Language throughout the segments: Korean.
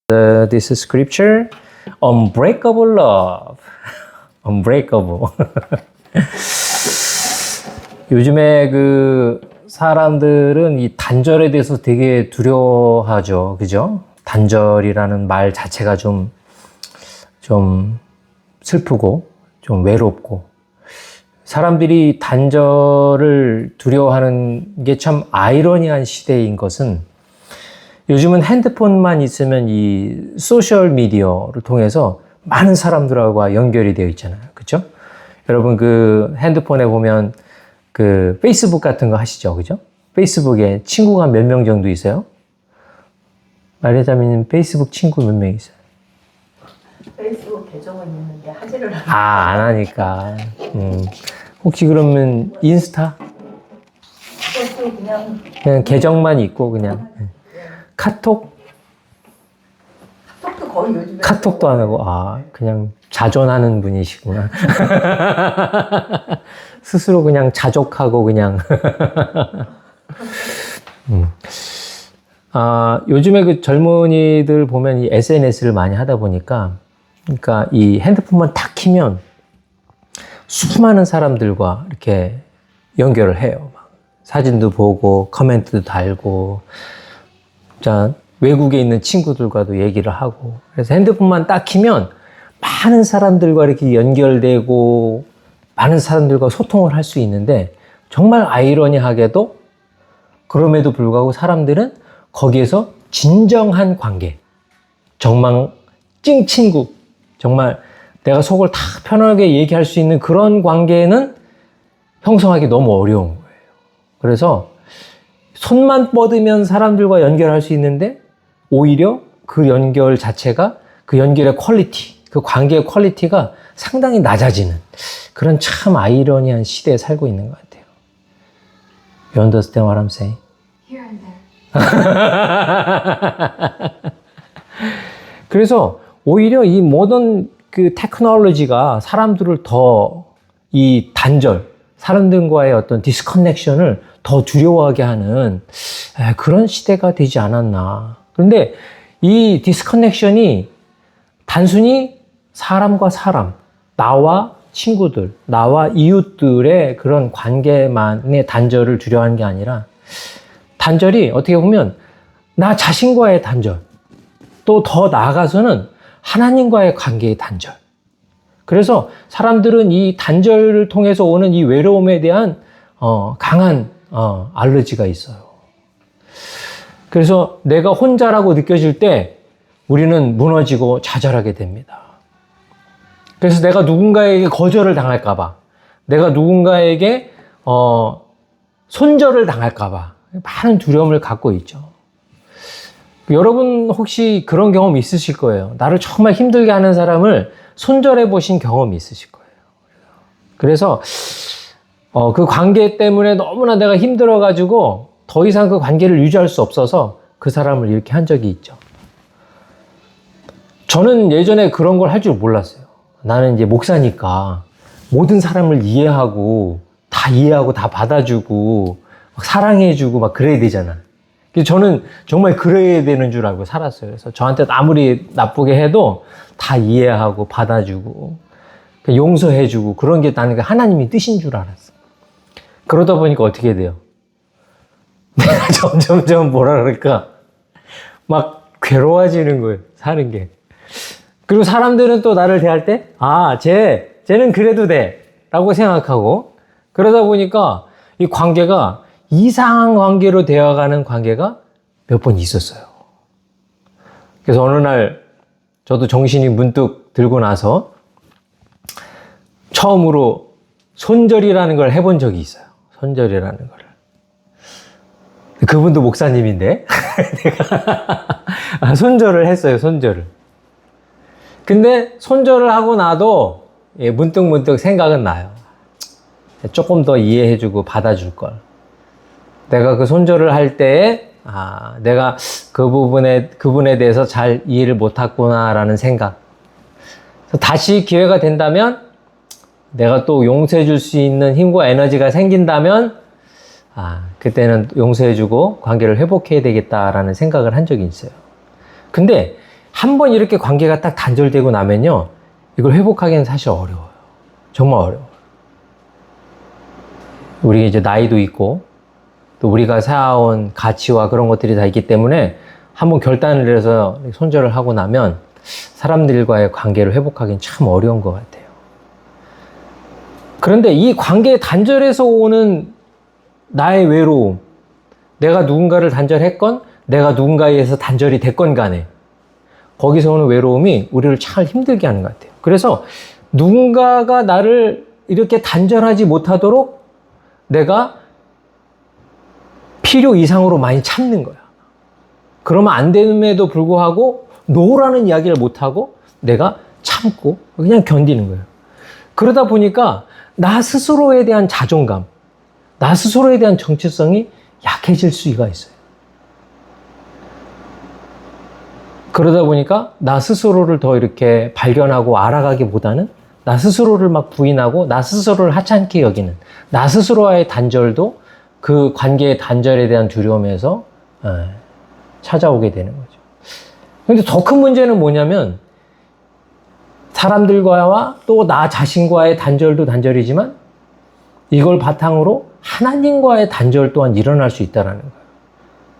This scripture, unbreakable love. unbreakable. 요즘에 그 사람들은 이 단절에 대해서 되게 두려워하죠. 그죠? 단절이라는 말 자체가 좀 슬프고, 좀 외롭고. 사람들이 단절을 두려워하는 게 참 아이러니한 시대인 것은 요즘은 핸드폰만 있으면 이 소셜 미디어를 통해서 많은 사람들하고 연결이 되어 있잖아요. 그렇죠? 여러분 그 핸드폰에 보면 그 페이스북 같은 거 하시죠. 그죠? 페이스북에 친구가 몇 명 정도 있어요? 마리아자매님 페이스북 친구 몇 명 있어요? 페이스북 계정은 있는데 하지를 않아요. 안 하니까. 혹시 그러면 인스타? 그것도 그냥 계정만 있고 그냥. 카톡? 카톡도 거의 요즘에 카톡도 안 하고, 그냥 자존하는 분이시구나. 스스로 그냥 자족하고, 그냥. 요즘에 그 젊은이들 보면 이 SNS를 많이 하다 보니까, 그러니까 이 핸드폰만 탁 키면 수많은 사람들과 이렇게 연결을 해요. 막 사진도 보고, 커멘트도 달고, 자, 외국에 있는 친구들과도 얘기를 하고. 그래서 핸드폰만 딱 키면 많은 사람들과 이렇게 연결되고 많은 사람들과 소통을 할 수 있는데 정말 아이러니하게도 그럼에도 불구하고 사람들은 거기에서 진정한 관계, 정말 찐친구, 정말 내가 속을 다 편하게 얘기할 수 있는 그런 관계는 형성하기 너무 어려운 거예요. 그래서 손만 뻗으면 사람들과 연결할 수 있는데 오히려 그 연결 자체가 그 연결의 퀄리티, 그 관계의 퀄리티가 상당히 낮아지는 그런 참 아이러니한 시대에 살고 있는 것 같아요. You understand what I'm saying? Here and there. 그래서 오히려 이 모던 그 테크놀로지가 사람들을 더 이 단절, 사람들과의 어떤 디스커넥션을 더 두려워하게 하는 그런 시대가 되지 않았나. 그런데 이 디스커넥션이 단순히 사람과 사람, 나와 친구들, 나와 이웃들의 그런 관계만의 단절을 두려워하는 게 아니라 단절이 어떻게 보면 나 자신과의 단절, 또 더 나아가서는 하나님과의 관계의 단절. 그래서 사람들은 이 단절을 통해서 오는 이 외로움에 대한 강한 알러지가 있어요. 그래서 내가 혼자라고 느껴질 때 우리는 무너지고 좌절하게 됩니다. 그래서 내가 누군가에게 거절을 당할까봐, 내가 누군가에게 손절을 당할까봐 많은 두려움을 갖고 있죠. 여러분 혹시 그런 경험 있으실 거예요. 나를 정말 힘들게 하는 사람을 손절해 보신 경험이 있으실 거예요. 그래서 그 관계 때문에 너무나 내가 힘들어가지고 더 이상 그 관계를 유지할 수 없어서 그 사람을 이렇게 한 적이 있죠. 저는 예전에 그런 걸 할 줄 몰랐어요. 나는 이제 목사니까 모든 사람을 이해하고 다 받아주고 막 사랑해주고 막 그래야 되잖아. 그래서 저는 정말 그래야 되는 줄 알고 살았어요. 그래서 저한테 아무리 나쁘게 해도 다 이해하고 받아주고 용서해주고 그런 게 나는 하나님의 뜻인 줄 알았어. 그러다 보니까 어떻게 돼요? 내가 점점점 뭐라 그럴까? 막 괴로워지는 거예요. 사는 게. 그리고 사람들은 또 나를 대할 때, 쟤는 그래도 돼. 라고 생각하고, 그러다 보니까 이 관계가 이상한 관계로 되어가는 관계가 몇 번 있었어요. 그래서 어느 날 저도 정신이 문득 들고 나서 처음으로 손절이라는 걸 해본 적이 있어요. 손절이라는 거를. 그분도 목사님인데 내가 손절을 했어요. 손절을. 근데 손절을 하고 나도 문득 생각은 나요. 조금 더 이해해주고 받아줄 걸. 내가 그 손절을 할 때에 내가 그분에 대해서 잘 이해를 못했구나라는 생각. 다시 기회가 된다면 내가 또 용서해 줄 수 있는 힘과 에너지가 생긴다면 그때는 용서해 주고 관계를 회복해야 되겠다라는 생각을 한 적이 있어요. 근데 한번 이렇게 관계가 딱 단절되고 나면요, 이걸 회복하기는 사실 어려워요. 정말 어려워요. 우리 이제 나이도 있고, 또 우리가 쌓아온 가치와 그런 것들이 다 있기 때문에 한번 결단을 해서 손절을 하고 나면 사람들과의 관계를 회복하기는 참 어려운 것 같아요. 그런데 이 관계 단절에서 오는 나의 외로움, 내가 누군가를 단절했건 내가 누군가에 의해서 단절이 됐건 간에 거기서 오는 외로움이 우리를 참 힘들게 하는 것 같아요. 그래서 누군가가 나를 이렇게 단절하지 못하도록 내가 필요 이상으로 많이 참는 거야. 그러면 안 됨에도 불구하고 노라는 이야기를 못하고 내가 참고 그냥 견디는 거예요. 그러다 보니까 나 스스로에 대한 자존감, 나 스스로에 대한 정체성이 약해질 수가 있어요. 그러다 보니까 나 스스로를 더 이렇게 발견하고 알아가기보다는 나 스스로를 막 부인하고 나 스스로를 하찮게 여기는 나 스스로와의 단절도 그 관계의 단절에 대한 두려움에서 찾아오게 되는 거죠. 근데 더 큰 문제는 뭐냐면 사람들과와 또 나 자신과의 단절도 단절이지만 이걸 바탕으로 하나님과의 단절 또한 일어날 수 있다는 거예요.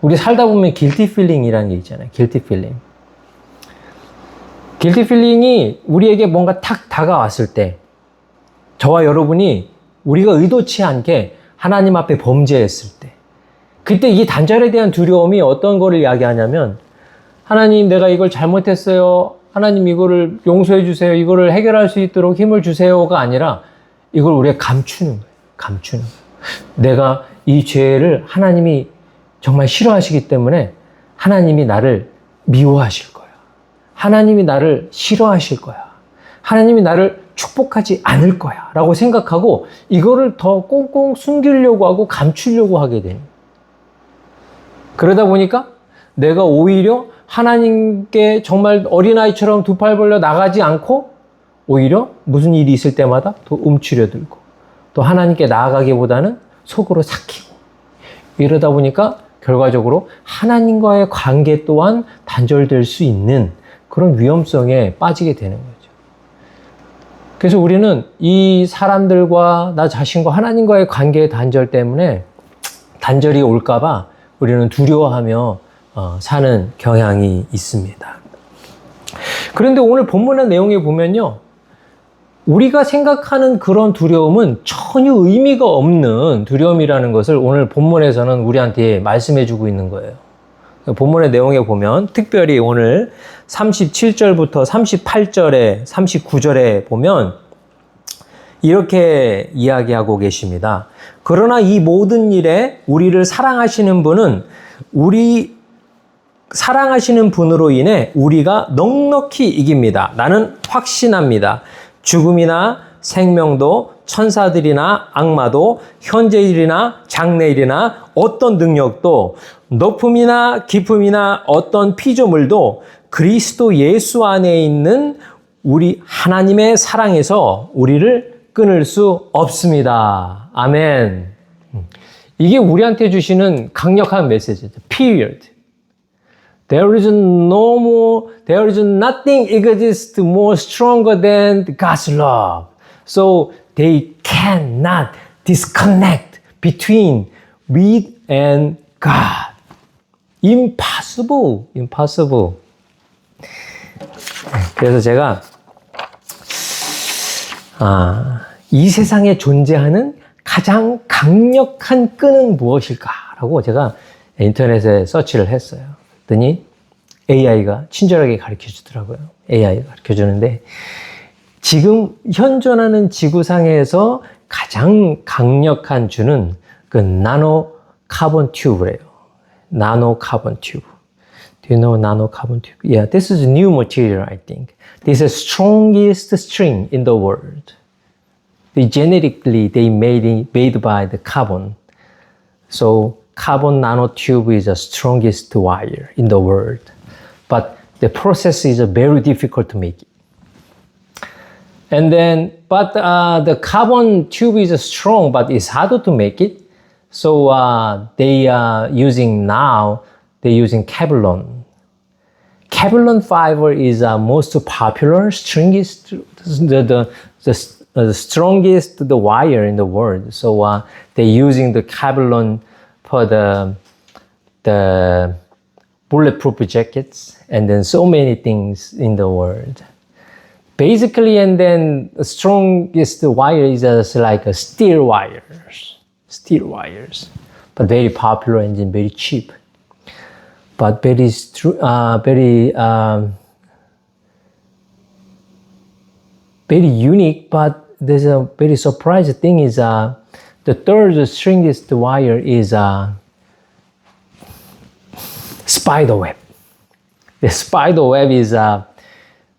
우리 살다 보면 guilty feeling이라는 게 있잖아요. guilty feeling. guilty feeling이 우리에게 뭔가 탁 다가왔을 때 저와 여러분이 우리가 의도치 않게 하나님 앞에 범죄했을 때 그때 이 단절에 대한 두려움이 어떤 거를 이야기하냐면 하나님 내가 이걸 잘못했어요. 하나님 이거를 용서해 주세요. 이거를 해결할 수 있도록 힘을 주세요가 아니라 이걸 우리가 감추는 거예요. 감추는 거예요. 내가 이 죄를 하나님이 정말 싫어하시기 때문에 하나님이 나를 미워하실 거야. 하나님이 나를 싫어하실 거야. 하나님이 나를 축복하지 않을 거야. 라고 생각하고 이거를 더 꽁꽁 숨기려고 하고 감추려고 하게 되는 거예요. 그러다 보니까 내가 오히려 하나님께 정말 어린아이처럼 두 팔 벌려 나가지 않고 오히려 무슨 일이 있을 때마다 더 움츠려들고 또 하나님께 나아가기보다는 속으로 삭히고 이러다 보니까 결과적으로 하나님과의 관계 또한 단절될 수 있는 그런 위험성에 빠지게 되는 거죠. 그래서 우리는 이 사람들과 나 자신과 하나님과의 관계의 단절 때문에 단절이 올까봐 우리는 두려워하며 사는 경향이 있습니다. 그런데 오늘 본문의 내용에 보면요. 우리가 생각하는 그런 두려움은 전혀 의미가 없는 두려움이라는 것을 오늘 본문에서는 우리한테 말씀해 주고 있는 거예요. 본문의 내용에 보면 특별히 오늘 37절부터 38절에 39절에 보면 이렇게 이야기하고 계십니다. 그러나 이 모든 일에 우리를 사랑하시는 분은 우리 사랑하시는 분으로 인해 우리가 넉넉히 이깁니다. 나는 확신합니다. 죽음이나 생명도 천사들이나 악마도 현재일이나 장래일이나 어떤 능력도 높음이나 깊음이나 어떤 피조물도 그리스도 예수 안에 있는 우리 하나님의 사랑에서 우리를 끊을 수 없습니다. 아멘. 이게 우리한테 주시는 강력한 메시지죠. Period. There is nothing exists more stronger than God's love. So they cannot disconnect between we and God. Impossible. Impossible. 그래서 제가 이 세상에 존재하는 가장 강력한 끈은 무엇일까라고 제가 인터넷에 서치를 했어요. 그랬더니 AI가 친절하게 가르쳐 주더라고요. AI가 가르쳐 주는데 지금 현존하는 지구상에서 가장 강력한 주는 그 나노 카본 튜브래요. 나노 카본 튜브. Do you know nano carbon tube? Yeah, this is a new material, I think. This is the strongest string in the world. Genetically, made by the carbon. So carbon nanotube is the strongest wire in the world. But the process is very difficult to make it. And then, but the carbon tube is strong, but it's harder to make it. So they are using Kevlar. Kevlar fiber is most popular, strongest, the strongest the wire in the world. So they're using the Kevlar for the bulletproof jackets and then so many things in the world. Basically, and then the strongest wire is like a steel wires, but very popular and then very cheap. But very unique. But there's a very surprising thing is the third strongest wire is spider web. The spider web is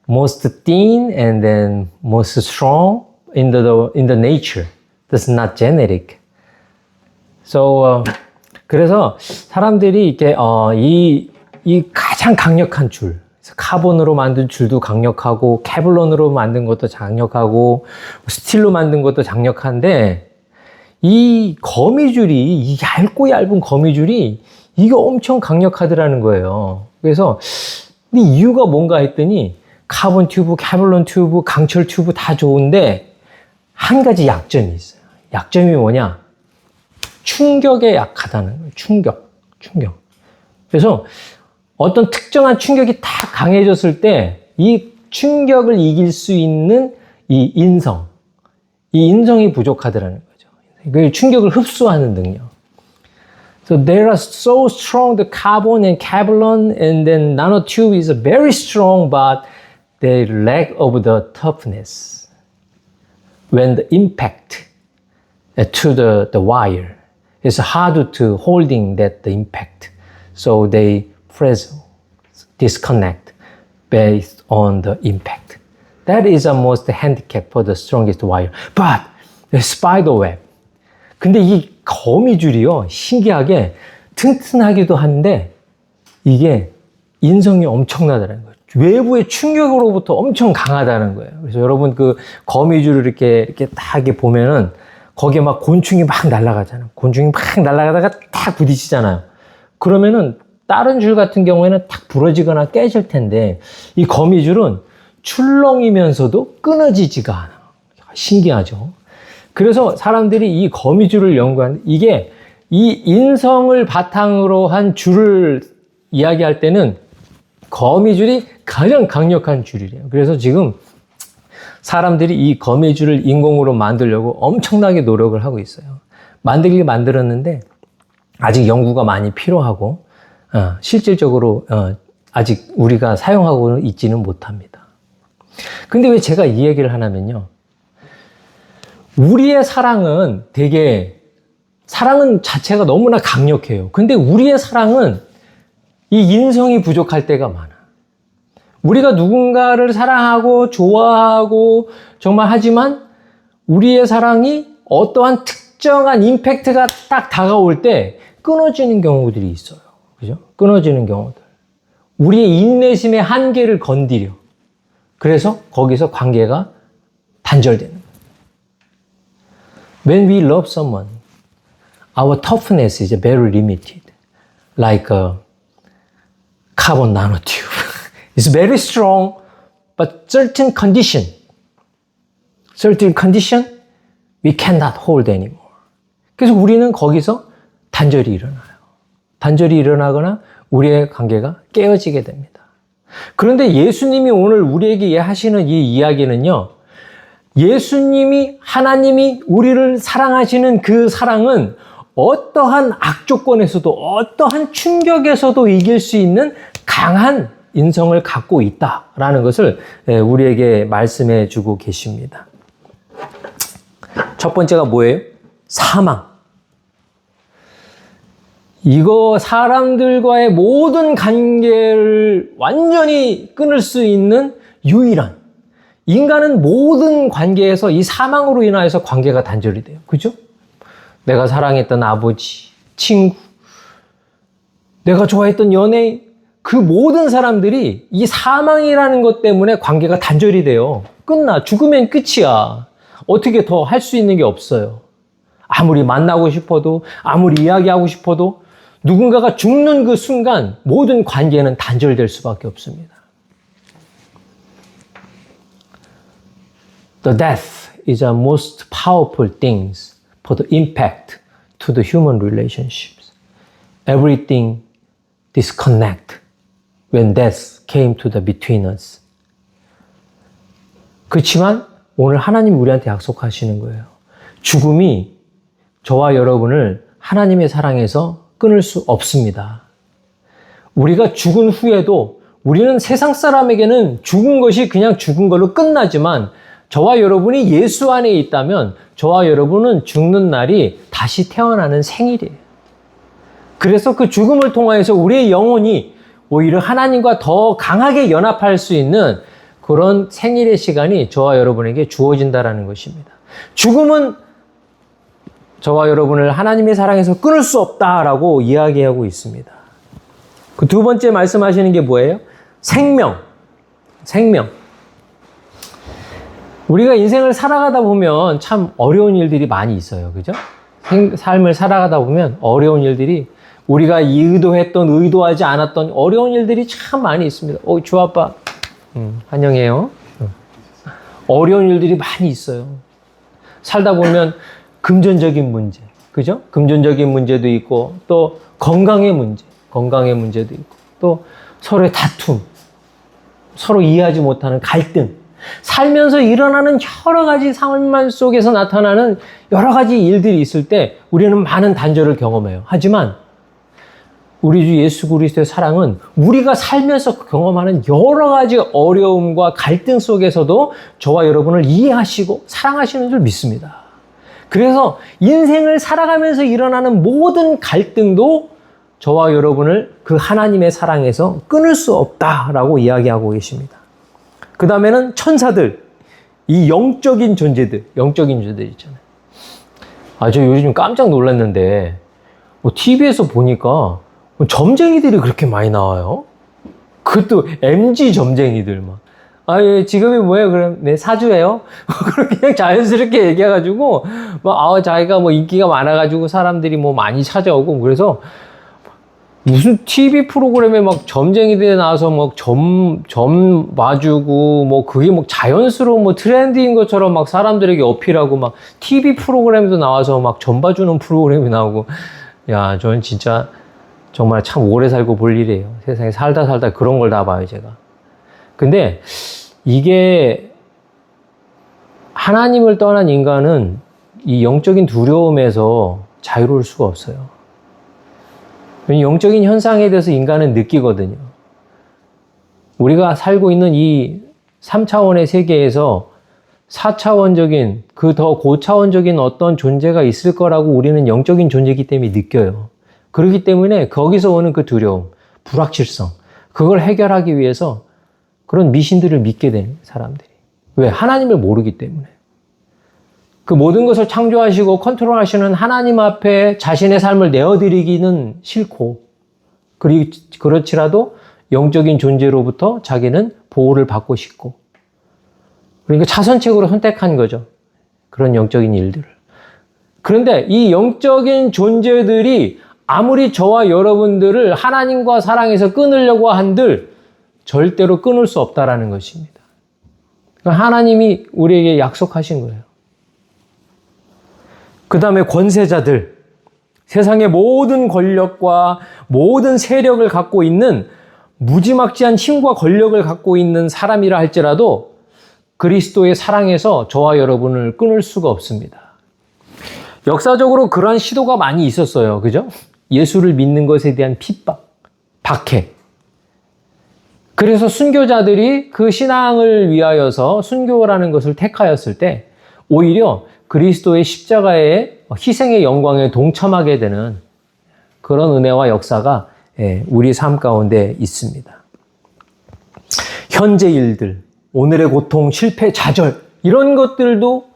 most thin and then most strong in the nature. That's not genetic. So 그래서 사람들이 이렇게 이 가장 강력한 줄, 카본으로 만든 줄도 강력하고 케블론으로 만든 것도 강력하고 스틸로 만든 것도 강력한데 이 거미줄이 이 얇고 얇은 거미줄이 이게 엄청 강력하더라는 거예요. 그래서 이 이유가 뭔가 했더니 카본 튜브, 케블론 튜브, 강철 튜브 다 좋은데 한 가지 약점이 있어요. 약점이 뭐냐? 충격에 약하다는 거예요. 충격. 그래서 어떤 특정한 충격이 딱 강해졌을 때 이 충격을 이길 수 있는 이 인성이 부족하더라는 거죠. 그 충격을 흡수하는 능력. So they are so strong, the carbon and Kevlar and then nanotube is very strong, but they lack of the toughness when the impact to the wire. It's hard to holding the impact. So they freeze, disconnect based on the impact. That is the most handicap for the strongest wire. But the spider web. 근데 이 거미줄이요, 신기하게 튼튼하기도 한데 이게 인성이 엄청나다는 거예요. 외부의 충격으로부터 엄청 강하다는 거예요. 그래서 여러분 그 거미줄을 이렇게 딱 보면은 거기에 막 곤충이 막 날아가잖아요. 곤충이 막 날아가다가 딱 부딪히잖아요. 그러면은 다른 줄 같은 경우에는 탁 부러지거나 깨질 텐데 이 거미줄은 출렁이면서도 끊어지지가 않아요. 신기하죠? 그래서 사람들이 이 거미줄을 연구하는 이게 이 인성을 바탕으로 한 줄을 이야기할 때는 거미줄이 가장 강력한 줄이래요. 그래서 지금 사람들이 이 거미줄을 인공으로 만들려고 엄청나게 노력을 하고 있어요. 만들었는데 아직 연구가 많이 필요하고 실질적으로 아직 우리가 사용하고 있지는 못합니다. 근데 왜 제가 이 얘기를 하냐면요. 우리의 사랑은 사랑은 자체가 너무나 강력해요. 근데 우리의 사랑은 이 인성이 부족할 때가 많아. 우리가 누군가를 사랑하고 좋아하고 정말 하지만 우리의 사랑이 어떠한 특정한 임팩트가 딱 다가올 때 끊어지는 경우들이 있어요. 그죠? 끊어지는 경우들. 우리의 인내심의 한계를 건드려. 그래서 거기서 관계가 단절되는 거예요. When we love someone, our toughness is very limited. Like a carbon nanotube. It's very strong, but certain condition, we cannot hold anymore. 그래서 우리는 거기서 단절이 일어나요. 단절이 일어나거나 우리의 관계가 깨어지게 됩니다. 그런데 예수님이 오늘 우리에게 하시는 이 이야기는요, 하나님이 우리를 사랑하시는 그 사랑은 어떠한 악조건에서도, 어떠한 충격에서도 이길 수 있는 강한 인성을 갖고 있다라는 것을 우리에게 말씀해 주고 계십니다. 첫 번째가 뭐예요? 사망. 이거 사람들과의 모든 관계를 완전히 끊을 수 있는 유일한, 인간은 모든 관계에서 이 사망으로 인하여서 관계가 단절이 돼요. 그죠? 내가 사랑했던 아버지, 친구, 내가 좋아했던 연예인, 그 모든 사람들이 이 사망이라는 것 때문에 관계가 단절이 돼요. 끝나. 죽으면 끝이야. 어떻게 더 할 수 있는 게 없어요. 아무리 만나고 싶어도, 아무리 이야기하고 싶어도 누군가가 죽는 그 순간 모든 관계는 단절될 수밖에 없습니다. The death is a most powerful thing for the impact to the human relationships. Everything disconnect when death came to the between us. 그렇지만 오늘 하나님 우리한테 약속하시는 거예요. 죽음이 저와 여러분을 하나님의 사랑에서 끊을 수 없습니다. 우리가 죽은 후에도 우리는 세상 사람에게는 죽은 것이 그냥 죽은 걸로 끝나지만 저와 여러분이 예수 안에 있다면 저와 여러분은 죽는 날이 다시 태어나는 생일이에요. 그래서 그 죽음을 통하여서 우리의 영혼이 오히려 하나님과 더 강하게 연합할 수 있는 그런 생일의 시간이 저와 여러분에게 주어진다는 것입니다. 죽음은 저와 여러분을 하나님의 사랑에서 끊을 수 없다라고 이야기하고 있습니다. 그 두 번째 말씀하시는 게 뭐예요? 생명. 우리가 인생을 살아가다 보면 참 어려운 일들이 많이 있어요. 그죠? 삶을 살아가다 보면 어려운 일들이 우리가 의도했던, 의도하지 않았던 어려운 일들이 참 많이 있습니다. 주 아빠, 환영해요. 어려운 일들이 많이 있어요. 살다 보면 금전적인 문제, 그죠? 금전적인 문제도 있고, 또 건강의 문제도 있고, 또 서로의 다툼, 서로 이해하지 못하는 갈등, 살면서 일어나는 여러 가지 삶 속에서 나타나는 여러 가지 일들이 있을 때 우리는 많은 단절을 경험해요. 하지만 우리 주 예수 그리스도의 사랑은 우리가 살면서 경험하는 여러 가지 어려움과 갈등 속에서도 저와 여러분을 이해하시고 사랑하시는 줄 믿습니다. 그래서 인생을 살아가면서 일어나는 모든 갈등도 저와 여러분을 그 하나님의 사랑에서 끊을 수 없다라고 이야기하고 계십니다. 그 다음에는 천사들, 이 영적인 존재들 있잖아요. 저 요즘 깜짝 놀랐는데, TV에서 보니까 점쟁이들이 그렇게 많이 나와요. 그것도 MG 점쟁이들 막. 직업이 뭐예요? 그럼, 네, 사주예요? 그렇게 그냥 자연스럽게 얘기해가지고, 자기가 인기가 많아가지고 사람들이 많이 찾아오고, 그래서 무슨 TV 프로그램에 점쟁이들이 나와서 점 봐주고, 그게 자연스러운 트렌드인 것처럼 사람들에게 어필하고, TV 프로그램도 나와서 점 봐주는 프로그램이 나오고, 야, 저는 진짜 정말 참 오래 살고 볼 일이에요. 세상에 살다 그런 걸 다 봐요, 제가. 근데 이게 하나님을 떠난 인간은 이 영적인 두려움에서 자유로울 수가 없어요. 영적인 현상에 대해서 인간은 느끼거든요. 우리가 살고 있는 이 3차원의 세계에서 4차원적인 그 더 고차원적인 어떤 존재가 있을 거라고 우리는 영적인 존재이기 때문에 느껴요. 그렇기 때문에 거기서 오는 그 두려움, 불확실성, 그걸 해결하기 위해서 그런 미신들을 믿게 되는 사람들이. 왜? 하나님을 모르기 때문에. 그 모든 것을 창조하시고 컨트롤하시는 하나님 앞에 자신의 삶을 내어드리기는 싫고, 그렇지라도 영적인 존재로부터 자기는 보호를 받고 싶고, 그러니까 차선책으로 선택한 거죠. 그런 영적인 일들을. 그런데 이 영적인 존재들이 아무리 저와 여러분들을 하나님과 사랑에서 끊으려고 한들 절대로 끊을 수 없다라는 것입니다. 그러니까 하나님이 우리에게 약속하신 거예요. 그 다음에 권세자들, 세상의 모든 권력과 모든 세력을 갖고 있는 무지막지한 힘과 권력을 갖고 있는 사람이라 할지라도 그리스도의 사랑에서 저와 여러분을 끊을 수가 없습니다. 역사적으로 그러한 시도가 많이 있었어요. 그죠? 예수를 믿는 것에 대한 핍박, 박해. 그래서 순교자들이 그 신앙을 위하여서 순교라는 것을 택하였을 때 오히려 그리스도의 십자가의 희생의 영광에 동참하게 되는 그런 은혜와 역사가 우리 삶 가운데 있습니다. 현재 일들, 오늘의 고통, 실패, 좌절 이런 것들도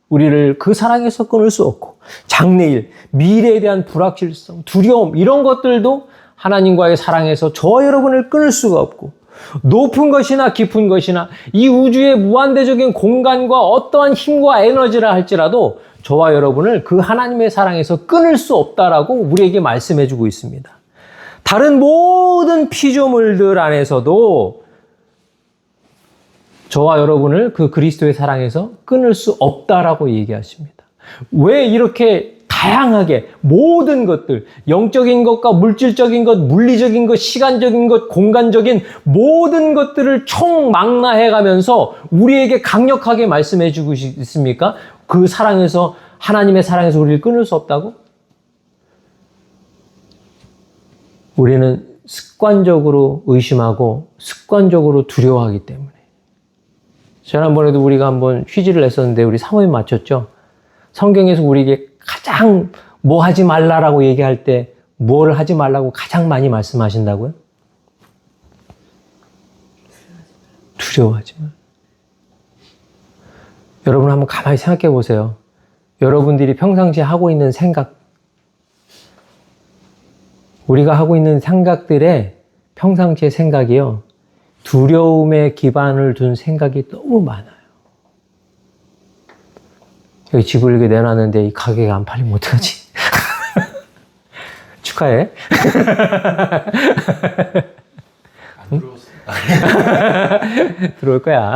우리를 그 사랑에서 끊을 수 없고, 장래일, 미래에 대한 불확실성, 두려움 이런 것들도 하나님과의 사랑에서 저와 여러분을 끊을 수가 없고, 높은 것이나 깊은 것이나 이 우주의 무한대적인 공간과 어떠한 힘과 에너지라 할지라도 저와 여러분을 그 하나님의 사랑에서 끊을 수 없다라고 우리에게 말씀해 주고 있습니다. 다른 모든 피조물들 안에서도 저와 여러분을 그 그리스도의 사랑에서 끊을 수 없다라고 얘기하십니다. 왜 이렇게 다양하게 모든 것들, 영적인 것과 물질적인 것, 물리적인 것, 시간적인 것, 공간적인 모든 것들을 총망라해 가면서 우리에게 강력하게 말씀해 주고 있습니까? 그 사랑에서, 하나님의 사랑에서 우리를 끊을 수 없다고? 우리는 습관적으로 의심하고 습관적으로 두려워하기 때문에. 지난번에도 우리가 한번 퀴즈를 냈었는데 우리 사모님 맞췄죠? 성경에서 우리에게 가장 뭐 하지 말라라고 얘기할 때 뭘 하지 말라고 가장 많이 말씀하신다고요? 두려워하지 마. 여러분 한번 가만히 생각해 보세요. 여러분들이 평상시에 하고 있는 생각, 우리가 하고 있는 생각들의 평상시의 생각이요, 두려움에 기반을 둔 생각이 너무 많아요. 여기 집을 이렇게 내놨는데 이 가게가 안 팔리면 어떡하지? 축하해. 안 들어왔어. 들어올 거야.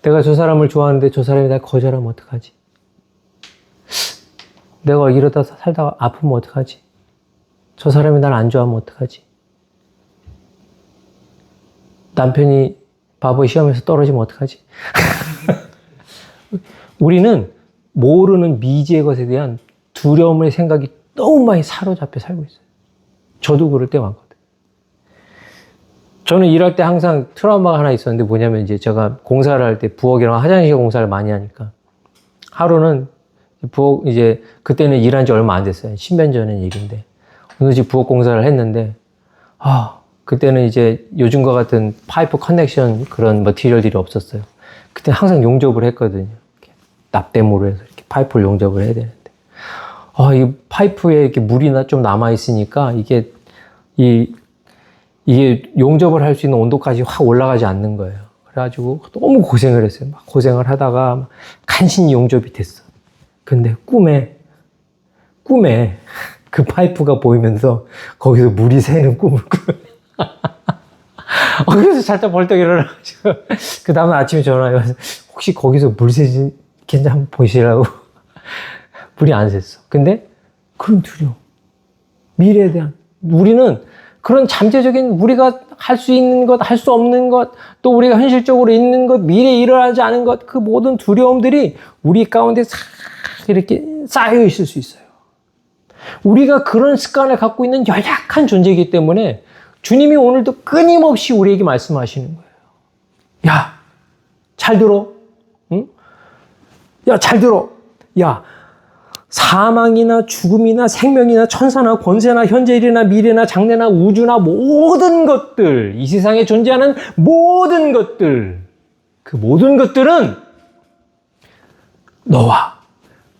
내가 저 사람을 좋아하는데 저 사람이 날 거절하면 어떡하지? 내가 이러다 살다가 아프면 어떡하지? 저 사람이 날 안 좋아하면 어떡하지? 남편이 바보 시험에서 떨어지면 어떡하지? 우리는 모르는 미지의 것에 대한 두려움의 생각이 너무 많이 사로잡혀 살고 있어요. 저도 그럴 때 많거든요. 저는 일할 때 항상 트라우마가 하나 있었는데 뭐냐면 이제 제가 공사를 할 때 부엌이랑 화장실 공사를 많이 하니까 하루는 부엌 이제 그때는 일한 지 얼마 안 됐어요. 10년 전의 일인데 오늘 집 부엌 공사를 했는데 그때는 이제 요즘과 같은 파이프 커넥션 그런 머티리얼들이 없었어요. 그때 항상 용접을 했거든요. 이렇게 납땜으로 해서 이렇게 파이프를 용접을 해야 되는데 이 파이프에 이렇게 물이 좀 남아 있으니까 이게 용접을 할 수 있는 온도까지 확 올라가지 않는 거예요. 그래가지고 너무 고생을 했어요. 막 고생을 하다가 막 간신히 용접이 됐어. 근데 꿈에 그 파이프가 보이면서 거기서 물이 새는 꿈을 꿔요. 그래서 살짝 벌떡 일어나가지고 그 다음날 아침에 전화해 와서 혹시 거기서 물 새지 괜찮아 한번 보시라고. 물이 안 샜어. 근데 그런 두려움, 미래에 대한, 우리는 그런 잠재적인 우리가 할 수 있는 것, 할 수 없는 것, 또 우리가 현실적으로 있는 것, 미래에 일어나지 않은 것, 그 모든 두려움들이 우리 가운데 싹 이렇게 쌓여 있을 수 있어요. 우리가 그런 습관을 갖고 있는 연약한 존재이기 때문에 주님이 오늘도 끊임없이 우리에게 말씀하시는 거예요. 야, 잘 들어. 응? 야, 잘 들어. 야, 사망이나 죽음이나 생명이나 천사나 권세나 현재일이나 미래나 장래나 우주나 모든 것들, 이 세상에 존재하는 모든 것들, 그 모든 것들은 너와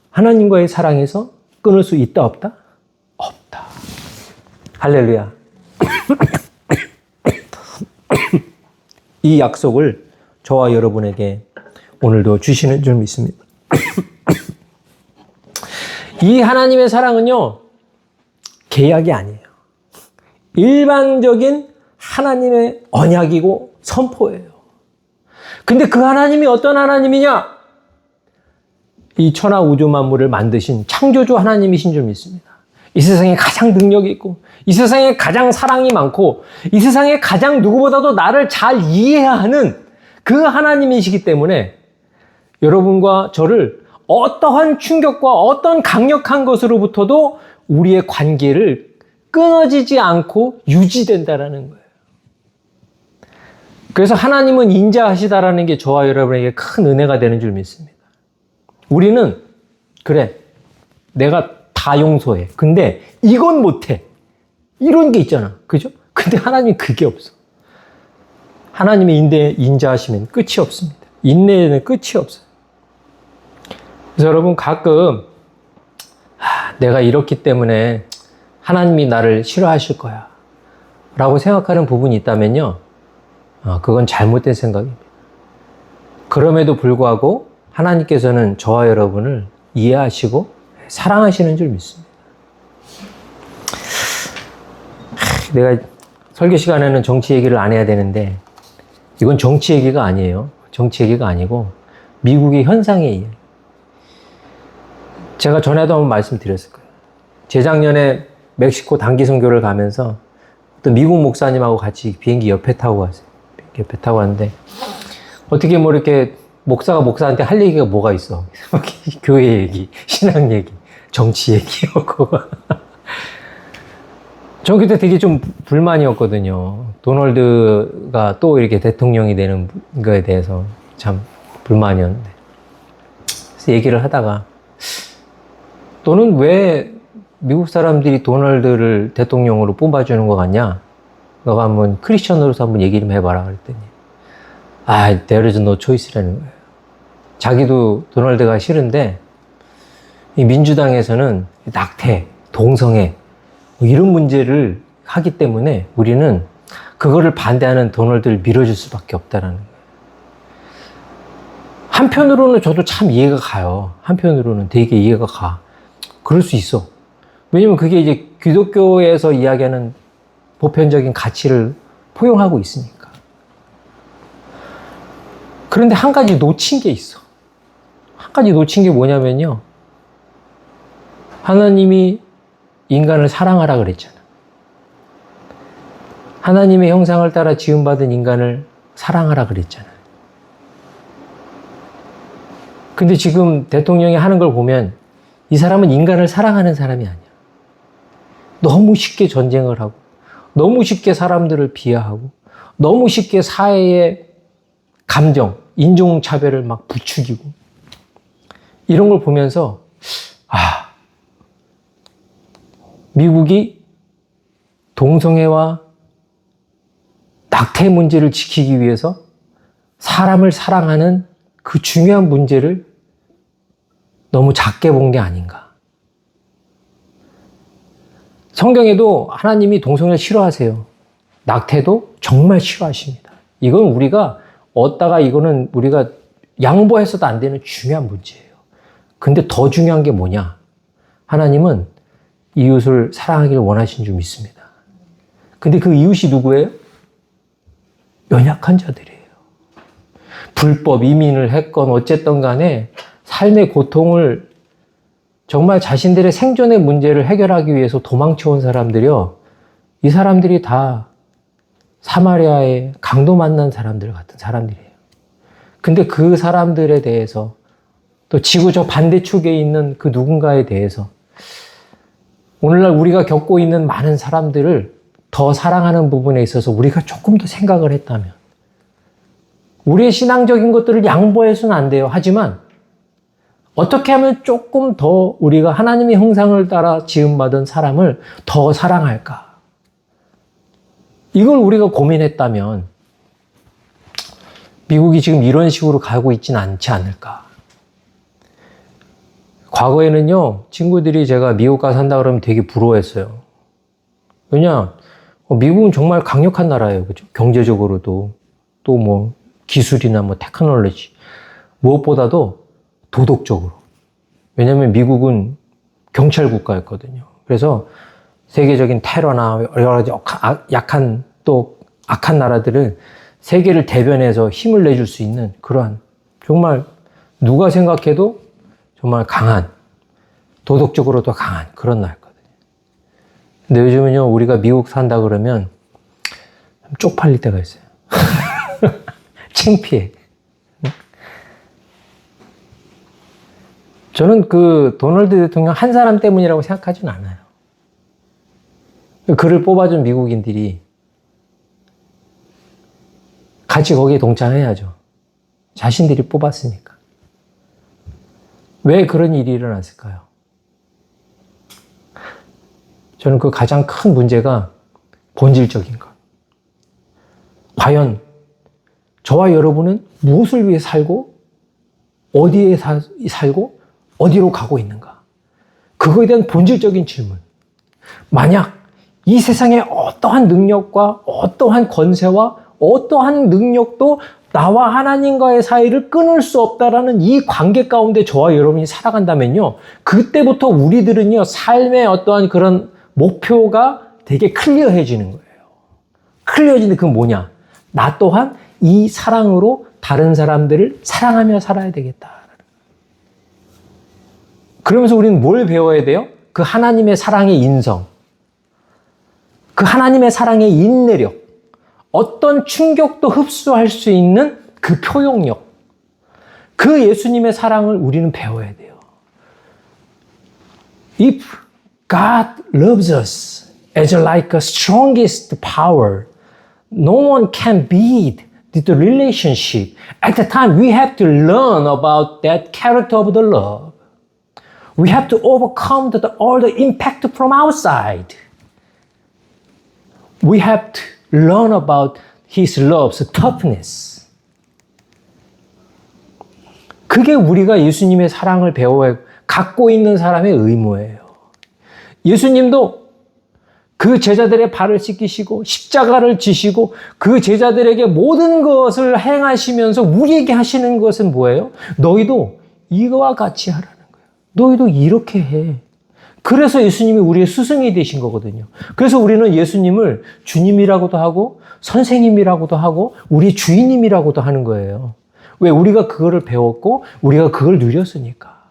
하나님과의 사랑에서 끊을 수 있다 없다? 없다. 할렐루야. 이 약속을 저와 여러분에게 오늘도 주시는 줄 믿습니다. 이 하나님의 사랑은요, 계약이 아니에요. 일방적인 하나님의 언약이고 선포예요. 근데 그 하나님이 어떤 하나님이냐? 이 천하 우주 만물을 만드신 창조주 하나님이신 줄 믿습니다. 이 세상에 가장 능력이 있고, 이 세상에 가장 사랑이 많고, 이 세상에 가장 누구보다도 나를 잘 이해하는 그 하나님이시기 때문에 여러분과 저를 어떠한 충격과 어떤 강력한 것으로부터도 우리의 관계를 끊어지지 않고 유지된다라는 거예요. 그래서 하나님은 인자하시다라는 게 저와 여러분에게 큰 은혜가 되는 줄 믿습니다. 우리는 그래, 내가 다 용서해. 근데 이건 못해. 이런 게 있잖아. 그죠? 근데 하나님은 그게 없어. 하나님의 인자하시면 끝이 없습니다. 인내에는 끝이 없어요. 그래서 여러분 가끔 내가 이렇기 때문에 하나님이 나를 싫어하실 거야 라고 생각하는 부분이 있다면요, 그건 잘못된 생각입니다. 그럼에도 불구하고 하나님께서는 저와 여러분을 이해하시고 사랑하시는 줄 믿습니다. 내가 설교 시간에는 정치 얘기를 안 해야 되는데 이건 정치 얘기가 아니에요. 정치 얘기가 아니고 미국의 현상의 이야기. 제가 전에도 한번 말씀드렸을 거예요. 재작년에 멕시코 단기 선교를 가면서 어떤 미국 목사님하고 같이 비행기 옆에 타고 갔어요. 비행기 옆에 타고 갔는데 어떻게 뭐 이렇게 목사가 목사한테 할 얘기가 뭐가 있어? 교회 얘기, 신앙 얘기, 정치 얘기하고. 전 그때 되게 좀 불만이었거든요. 도널드가 또 이렇게 대통령이 되는 거에 대해서 참 불만이었는데. 그래서 얘기를 하다가 너는 왜 미국 사람들이 도널드를 대통령으로 뽑아주는 것 같냐? 너가 한번 크리스천으로서 한번 얘기 좀 해봐라 그랬더니 there is no choice라는 거예요. 자기도 도널드가 싫은데 이 민주당에서는 낙태, 동성애 뭐 이런 문제를 하기 때문에 우리는 그거를 반대하는 도널드를 밀어줄 수밖에 없다라는 거예요. 한편으로는 저도 참 이해가 가요. 한편으로는 되게 이해가 가. 그럴 수 있어. 왜냐면 그게 이제 기독교에서 이야기하는 보편적인 가치를 포용하고 있으니까. 그런데 한 가지 놓친 게 있어. 한 가지 놓친 게 뭐냐면요. 하나님이 인간을 사랑하라 그랬잖아. 하나님의 형상을 따라 지음받은 인간을 사랑하라 그랬잖아. 근데 지금 대통령이 하는 걸 보면 이 사람은 인간을 사랑하는 사람이 아니야. 너무 쉽게 전쟁을 하고, 너무 쉽게 사람들을 비하하고, 너무 쉽게 사회의 감정, 인종차별을 막 부추기고, 이런 걸 보면서, 미국이 동성애와 낙태 문제를 지키기 위해서 사람을 사랑하는 그 중요한 문제를 너무 작게 본 게 아닌가. 성경에도 하나님이 동성애를 싫어하세요. 낙태도 정말 싫어하십니다. 이건 우리가 얻다가 이거는 우리가 양보해서도 안 되는 중요한 문제예요. 근데 더 중요한 게 뭐냐? 하나님은 이웃을 사랑하기를 원하신 줄 믿습니다. 근데 그 이웃이 누구예요? 연약한 자들이에요. 불법 이민을 했건 어쨌든 간에 삶의 고통을 정말 자신들의 생존의 문제를 해결하기 위해서 도망쳐온 사람들이요. 이 사람들이 다 사마리아의 강도 만난 사람들 같은 사람들이에요. 근데 그 사람들에 대해서 또 지구 저 반대축에 있는 그 누군가에 대해서 오늘날 우리가 겪고 있는 많은 사람들을 더 사랑하는 부분에 있어서 우리가 조금 더 생각을 했다면 우리의 신앙적인 것들을 양보해서는 안 돼요. 하지만 어떻게 하면 조금 더 우리가 하나님의 형상을 따라 지음받은 사람을 더 사랑할까? 이걸 우리가 고민했다면 미국이 지금 이런 식으로 가고 있지는 않지 않을까? 과거에는요, 친구들이 제가 미국 가서 산다 그러면 되게 부러워했어요. 왜냐, 미국은 정말 강력한 나라예요. 그죠? 경제적으로도, 또 뭐, 기술이나 뭐, 테크놀로지. 무엇보다도 도덕적으로. 왜냐면 미국은 경찰 국가였거든요. 그래서 세계적인 테러나 여러 가지 약한, 또 악한 나라들은 세계를 대변해서 힘을 내줄 수 있는 그러한 정말 누가 생각해도 정말 강한, 도덕적으로도 강한 그런 나라거든요. 근데 요즘은요, 우리가 미국 산다 그러면 쪽팔릴 때가 있어요. 창피해. 저는 그 도널드 대통령 한 사람 때문이라고 생각하진 않아요. 그를 뽑아준 미국인들이 같이 거기에 동참해야죠. 자신들이 뽑았으니까. 왜 그런 일이 일어났을까요? 저는 그 가장 큰 문제가 본질적인 것. 과연 저와 여러분은 무엇을 위해 살고 어디에 살고 어디로 가고 있는가? 그거에 대한 본질적인 질문. 만약 이 세상에 어떠한 능력과 어떠한 권세와 어떠한 능력도 나와 하나님과의 사이를 끊을 수 없다라는 이 관계 가운데 저와 여러분이 살아간다면요. 그때부터 우리들은요, 삶의 어떠한 그런 목표가 되게 클리어해지는 거예요. 클리어해지는데 그건 뭐냐? 나 또한 이 사랑으로 다른 사람들을 사랑하며 살아야 되겠다. 그러면서 우리는 뭘 배워야 돼요? 그 하나님의 사랑의 인성, 그 하나님의 사랑의 인내력, 어떤 충격도 흡수할 수 있는 그 표현력, 그 예수님의 사랑을 우리는 배워야 돼요. If God loves us as like a strongest power, no one can beat the relationship. At the time, we have to learn about that character of the love. We have to overcome all the impact from outside. We have to learn about His love's toughness. 그게 우리가 예수님의 사랑을 배워야 갖고 있는 사람의 의무예요. 예수님도 그 제자들의 발을 씻기시고 십자가를 지시고 그 제자들에게 모든 것을 행하시면서 우리에게 하시는 것은 뭐예요? 너희도 이거와 같이 하라는 거예요. 너희도 이렇게 해. 그래서 예수님이 우리의 스승이 되신 거거든요. 그래서 우리는 예수님을 주님이라고도 하고 선생님이라고도 하고 우리 주인님이라고도 하는 거예요. 왜? 우리가 그거를 배웠고 우리가 그걸 누렸으니까.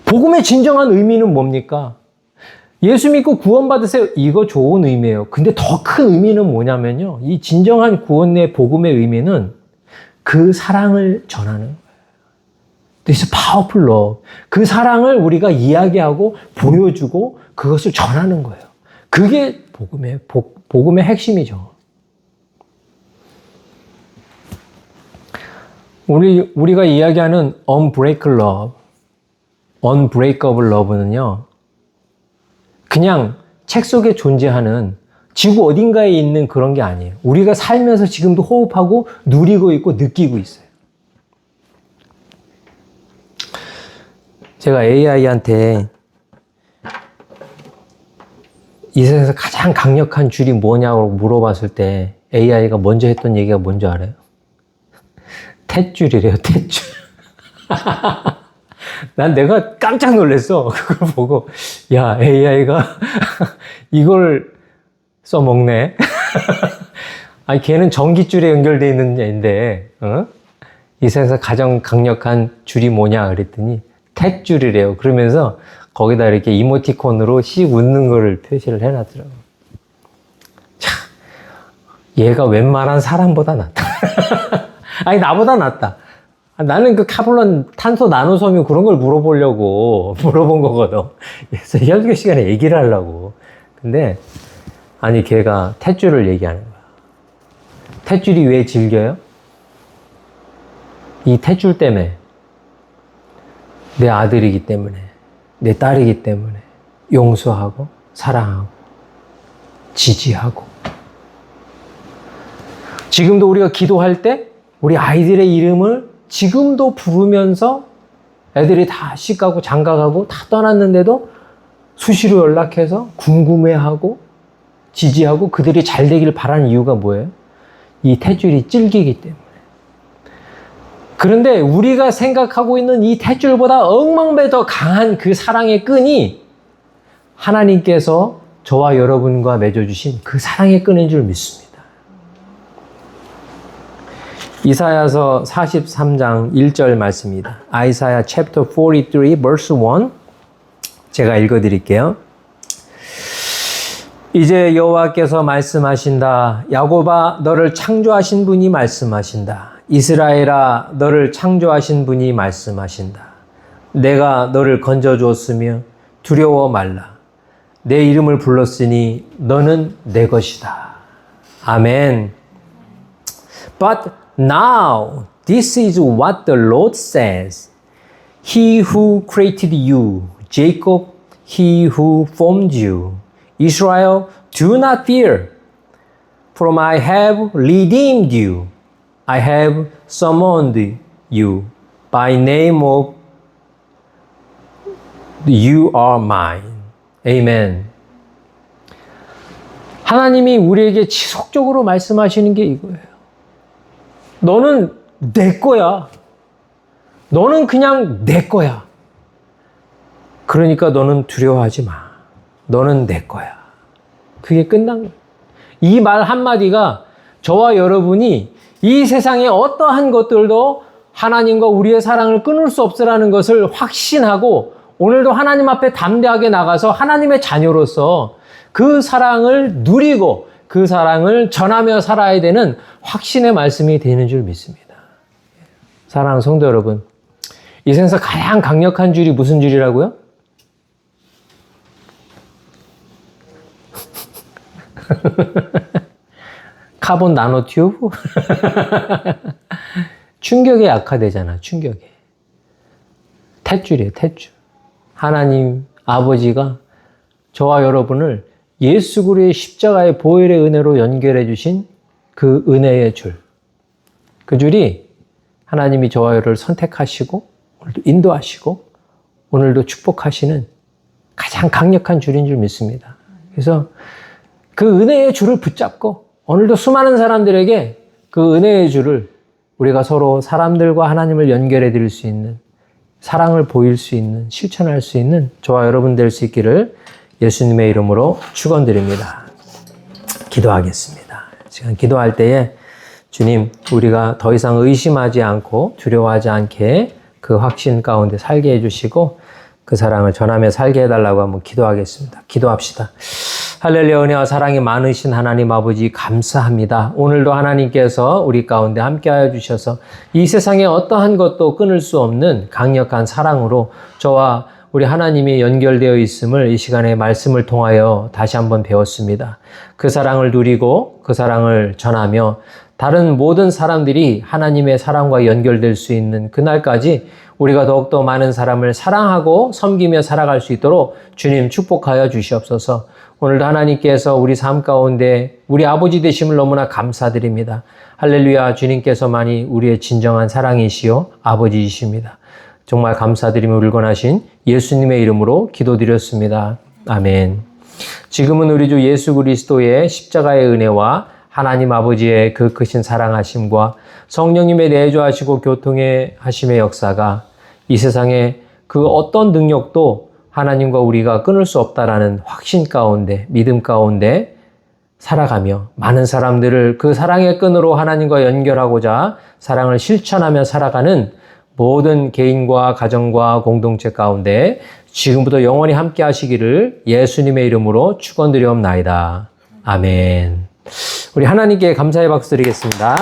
복음의 진정한 의미는 뭡니까? 예수 믿고 구원받으세요. 이거 좋은 의미예요. 근데 더 큰 의미는 뭐냐면요. 이 진정한 구원의 복음의 의미는 그 사랑을 전하는 거예요. This is powerful love. 그 사랑을 우리가 이야기하고 보여주고 그것을 전하는 거예요. 그게 복음의 핵심이죠. 우리가 이야기하는 unbreakable love, unbreakable love는요. 그냥 책 속에 존재하는 지구 어딘가에 있는 그런 게 아니에요. 우리가 살면서 지금도 호흡하고 누리고 있고 느끼고 있어요. 제가 AI한테 이 세상에서 가장 강력한 줄이 뭐냐고 물어봤을 때 AI가 먼저 했던 얘기가 뭔지 알아요? 탯줄이래요, 탯줄. 난 내가 깜짝 놀랐어. 그걸 보고. 야, AI가 이걸 써먹네. 아니, 걔는 전기줄에 연결되어 있는 애인데, 이 세상에서 가장 강력한 줄이 뭐냐 그랬더니 탯줄이래요. 그러면서 거기다 이렇게 이모티콘으로 씩 웃는 거를 표시를 해놨더라고. 참, 얘가 웬만한 사람보다 낫다. 아니, 나보다 낫다. 나는 그 카블론 탄소 나노섬유 그런 걸 물어보려고 물어본 거거든. 그래서 설교 시간에 얘기를 하려고. 근데, 아니, 걔가 탯줄을 얘기하는 거야. 탯줄이 왜 질겨요? 이 탯줄 때문에. 내 아들이기 때문에, 내 딸이기 때문에 용서하고 사랑하고 지지하고. 지금도 우리가 기도할 때 우리 아이들의 이름을 지금도 부르면서 애들이 다 시가고 장가가고 다 떠났는데도 수시로 연락해서 궁금해하고 지지하고 그들이 잘 되길 바라는 이유가 뭐예요? 이 탯줄이 질기기 때문에. 그런데 우리가 생각하고 있는 이 탯줄보다 억만배 더 강한 그 사랑의 끈이 하나님께서 저와 여러분과 맺어주신 그 사랑의 끈인 줄 믿습니다. 이사야서 43장 1절 말씀입니다. 아이사야 chapter 43 verse 1 제가 읽어드릴게요. 이제 여호와께서 말씀하신다. 야곱아 너를 창조하신 분이 말씀하신다. 이스라엘아 너를 창조하신 분이 말씀하신다. 내가 너를 건져주었으며 두려워 말라. 내 이름을 불렀으니 너는 내 것이다. 아멘. But now this is what the Lord says. He who created you, Jacob, he who formed you. Israel, do not fear, for I have redeemed you. I have summoned you by name of you are mine. Amen. 하나님이 우리에게 지속적으로 말씀하시는 게 이거예요. 너는 내 거야. 너는 그냥 내 거야. 그러니까 너는 두려워하지 마. 너는 내 거야. 그게 끝난 거예요. 이 말 한마디가 저와 여러분이 이 세상의 어떠한 것들도 하나님과 우리의 사랑을 끊을 수 없으라는 것을 확신하고 오늘도 하나님 앞에 담대하게 나가서 하나님의 자녀로서 그 사랑을 누리고 그 사랑을 전하며 살아야 되는 확신의 말씀이 되는 줄 믿습니다. 사랑하는 성도 여러분, 이 세상에서 가장 강력한 줄이 무슨 줄이라고요? 카본 나노 튜브? 충격에 약화되잖아, 충격에. 탯줄이에요, 탯줄. 하나님 아버지가 저와 여러분을 예수 그리스도의 십자가의 보혈의 은혜로 연결해 주신 그 은혜의 줄. 그 줄이 하나님이 저와 여러분을 선택하시고 오늘도 인도하시고 오늘도 축복하시는 가장 강력한 줄인 줄 믿습니다. 그래서 그 은혜의 줄을 붙잡고 오늘도 수많은 사람들에게 그 은혜의 줄을 우리가 서로 사람들과 하나님을 연결해 드릴 수 있는, 사랑을 보일 수 있는, 실천할 수 있는 저와 여러분 될 수 있기를 예수님의 이름으로 축원드립니다. 기도하겠습니다. 지금 기도할 때에 주님, 우리가 더 이상 의심하지 않고 두려워하지 않게 그 확신 가운데 살게 해주시고 그 사랑을 전하며 살게 해달라고 한번 기도하겠습니다. 기도합시다. 할렐루야. 은혜와 사랑이 많으신 하나님 아버지 감사합니다. 오늘도 하나님께서 우리 가운데 함께하여 주셔서 이 세상에 어떠한 것도 끊을 수 없는 강력한 사랑으로 저와 우리 하나님이 연결되어 있음을 이 시간에 말씀을 통하여 다시 한번 배웠습니다. 그 사랑을 누리고 그 사랑을 전하며 다른 모든 사람들이 하나님의 사랑과 연결될 수 있는 그날까지 우리가 더욱더 많은 사람을 사랑하고 섬기며 살아갈 수 있도록 주님 축복하여 주시옵소서. 오늘도 하나님께서 우리 삶 가운데 우리 아버지 되심을 너무나 감사드립니다. 할렐루야. 주님께서만이 우리의 진정한 사랑이시요 아버지이십니다. 정말 감사드리며 울건하신 예수님의 이름으로 기도드렸습니다. 아멘. 지금은 우리 주 예수 그리스도의 십자가의 은혜와 하나님 아버지의 그 크신 사랑하심과 성령님의 내주하시고 교통의 하심의 역사가 이 세상에 그 어떤 능력도 하나님과 우리가 끊을 수 없다라는 확신 가운데, 믿음 가운데 살아가며 많은 사람들을 그 사랑의 끈으로 하나님과 연결하고자 사랑을 실천하며 살아가는 모든 개인과 가정과 공동체 가운데 지금부터 영원히 함께 하시기를 예수님의 이름으로 축원드리옵나이다. 아멘. 우리 하나님께 감사의 박수 드리겠습니다.